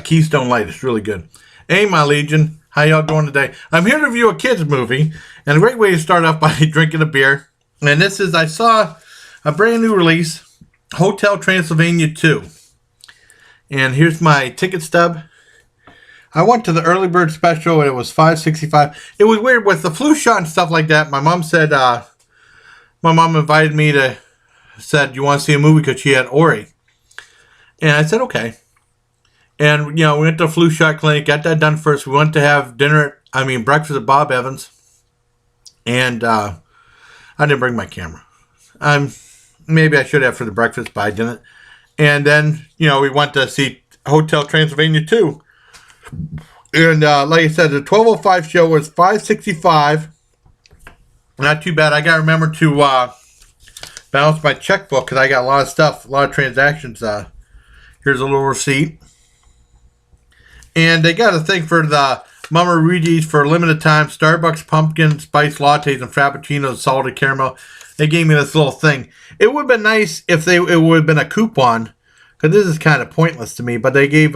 Keystone Light. It's really good. Hey, my Legion. How y'all doing today? I'm here to review a kid's movie. And a great way to start off by drinking a beer. And this is, I saw a brand new release, Hotel Transylvania 2. And here's my ticket stub. I went to the early bird special and it was $5.65. It was weird with the flu shot and stuff like that. My mom said, my mom invited me to, said, you want to see a movie because she had Ori. And I said, okay. And, you know, we went to the flu shot clinic, got that done first. We went to have breakfast at Bob Evans. And I didn't bring my camera. Maybe I should have for the breakfast, but I didn't. And then, you know, we went to see Hotel Transylvania 2. And like I said, the 12:05 show was $5.65. Not too bad. I got to remember to balance my checkbook because I got a lot of stuff, a lot of transactions. Here's a little receipt. And they got a thing for the Mama Luigi's for a limited time. Starbucks pumpkin spice lattes and frappuccinos, salted caramel. They gave me this little thing. It would have been nice if it would have been a coupon. Because this is kind of pointless to me. But they gave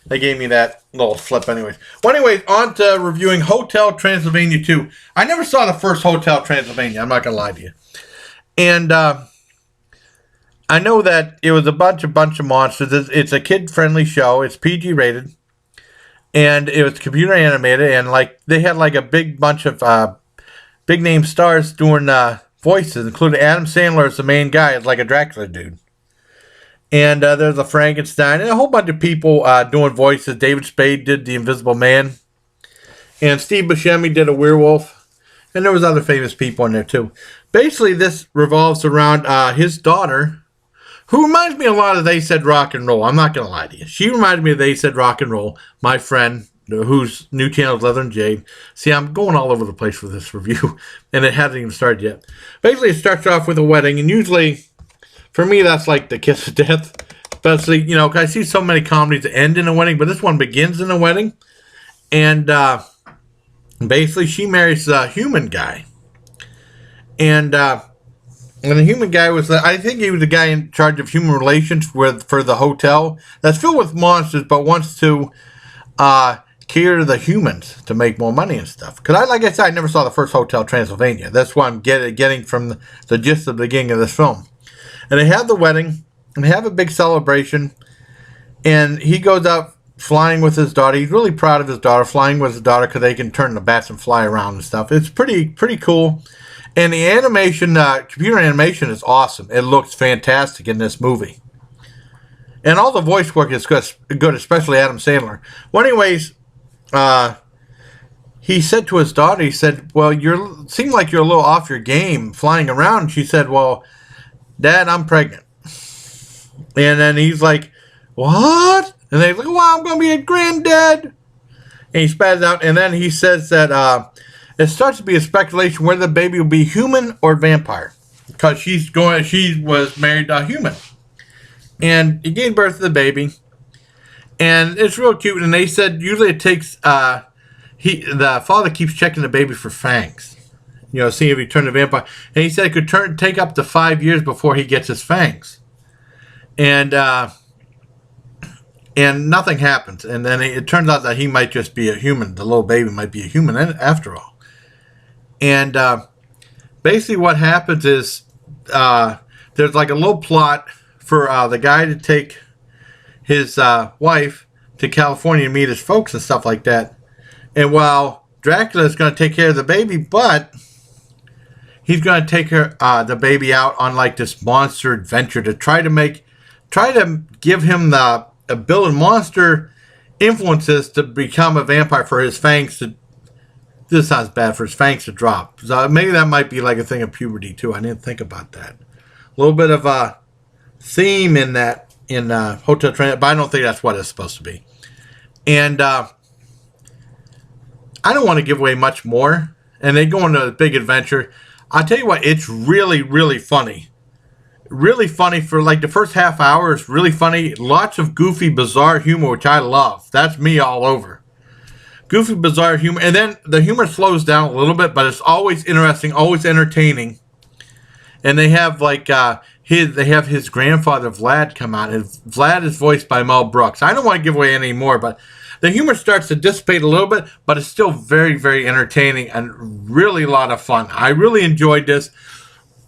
they gave me that little flip anyways. Well, anyways, on to reviewing Hotel Transylvania 2. I never saw the first Hotel Transylvania. I'm not going to lie to you. And I know that it was a bunch of monsters. It's a kid-friendly show. It's PG rated. And it was computer animated. And like they had like a big bunch of big-name stars doing voices, including Adam Sandler as the main guy. It's like a Dracula dude. And there's a Frankenstein and a whole bunch of people doing voices. David Spade did the Invisible Man. And Steve Buscemi did a werewolf. And there was other famous people in there too. Basically, this revolves around his daughter, who reminds me a lot of They Said Rock and Roll. I'm not going to lie to you. She reminded me of They Said Rock and Roll. My friend, whose new channel is Leather and Jade. See, I'm going all over the place with this review. And it hasn't even started yet. Basically, it starts off with a wedding. And usually, for me, that's like the kiss of death. Especially, you know, 'cause I see so many comedies that end in a wedding. But this one begins in a wedding. And basically, she marries a human guy. And the human guy was, I think he was the guy in charge of human relations for the hotel. That's filled with monsters, but wants to cater to the humans to make more money and stuff. Because, like I said, I never saw the first Hotel Transylvania. That's what I'm getting from the gist of the beginning of this film. And they have the wedding, and they have a big celebration. And he goes out flying with his daughter. He's really proud of his daughter, flying with his daughter because they can turn the bats and fly around and stuff. It's pretty cool. And the animation, computer animation is awesome. It looks fantastic in this movie. And all the voice work is good, especially Adam Sandler. Well, anyways, he said to his daughter, he said, well, you seem like you're a little off your game flying around. And she said, well, Dad, I'm pregnant. And then he's like, what? And they're like, well, I'm going to be a granddad. And he spazzes out. And then he says that it starts to be a speculation whether the baby will be human or vampire. Because she was married to a human. And he gave birth to the baby. And it's real cute. And they said usually it takes, the father keeps checking the baby for fangs. You know, seeing if he turned a vampire. And he said it could take up to 5 years before he gets his fangs. And nothing happens. And then it turns out that he might just be a human. The little baby might be a human after all. And basically what happens is there's like a little plot for the guy to take his wife to California to meet his folks and stuff like that. And while Dracula is going to take care of the baby, but he's going to take the baby out on like this monster adventure to try to give him the ability, monster influences to become a vampire for his fangs to. This sounds bad, for his fangs to drop. So maybe that might be like a thing of puberty too. I didn't think about that. A little bit of a theme in that in Hotel Transylvania, but I don't think that's what it's supposed to be. And I don't want to give away much more. And they go on a big adventure. I'll tell you what, it's really, really funny. Really funny for like the first half hour. It's really funny. Lots of goofy, bizarre humor, which I love. That's me all over. Goofy, bizarre humor. And then the humor slows down a little bit, but it's always interesting, always entertaining. And they have like, they have his grandfather Vlad come out, and Vlad is voiced by Mel Brooks. I don't want to give away any more, but the humor starts to dissipate a little bit, but it's still very, very entertaining and really a lot of fun. I really enjoyed this.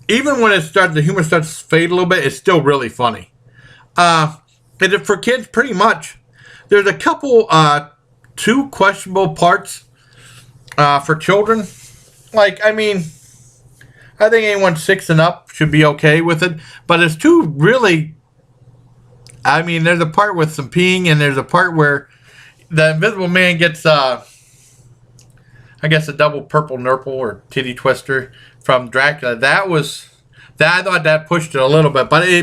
Even when the humor starts to fade a little bit, it's still really funny. And for kids, pretty much. There's a couple, 2 questionable parts for children. Like, I mean, I think anyone 6 and up should be okay with it. But there's 2 really, I mean, there's a part with some peeing, and there's a part where the Invisible Man gets, I guess, a double purple nurple or titty twister from Dracula. I thought that pushed it a little bit, but I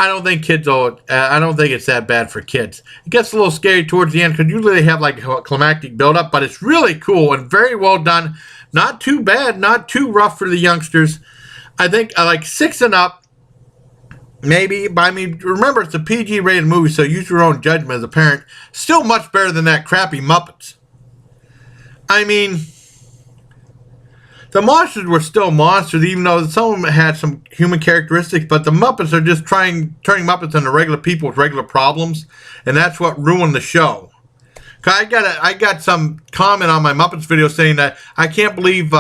don't think I don't think it's that bad for kids. It gets a little scary towards the end because usually they have like a climactic buildup, but it's really cool and very well done. Not too bad, not too rough for the youngsters. I think like 6 and up, maybe. But I mean, remember, it's a PG-rated movie, so use your own judgment as a parent. Still much better than that crappy Muppets. I mean, the monsters were still monsters, even though some of them had some human characteristics, but the Muppets are just turning Muppets into regular people with regular problems, and that's what ruined the show. I got some comment on my Muppets video saying that I can't believe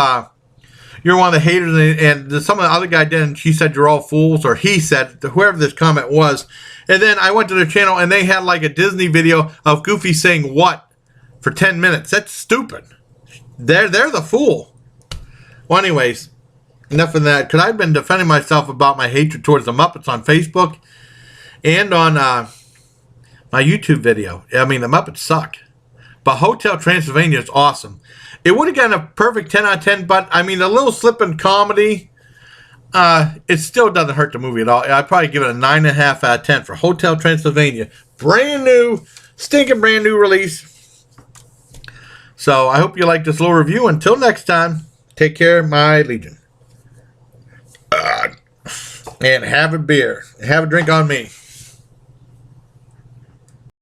you're one of the haters, and some of the other guy did, and she said you're all fools, or he said, whoever this comment was. And then I went to their channel, and they had like a Disney video of Goofy saying what for 10 minutes. That's stupid. They're the fool. Well, anyways, enough of that, because I've been defending myself about my hatred towards the Muppets on Facebook and on my YouTube video. I mean, the Muppets suck. But Hotel Transylvania is awesome. It would have gotten a perfect 10 out of 10, but, I mean, a little slip in comedy, it still doesn't hurt the movie at all. I'd probably give it a 9.5 out of 10 for Hotel Transylvania. Brand new, stinking brand new release. So, I hope you like this little review. Until next time. Take care, my Legion. And have a beer. Have a drink on me.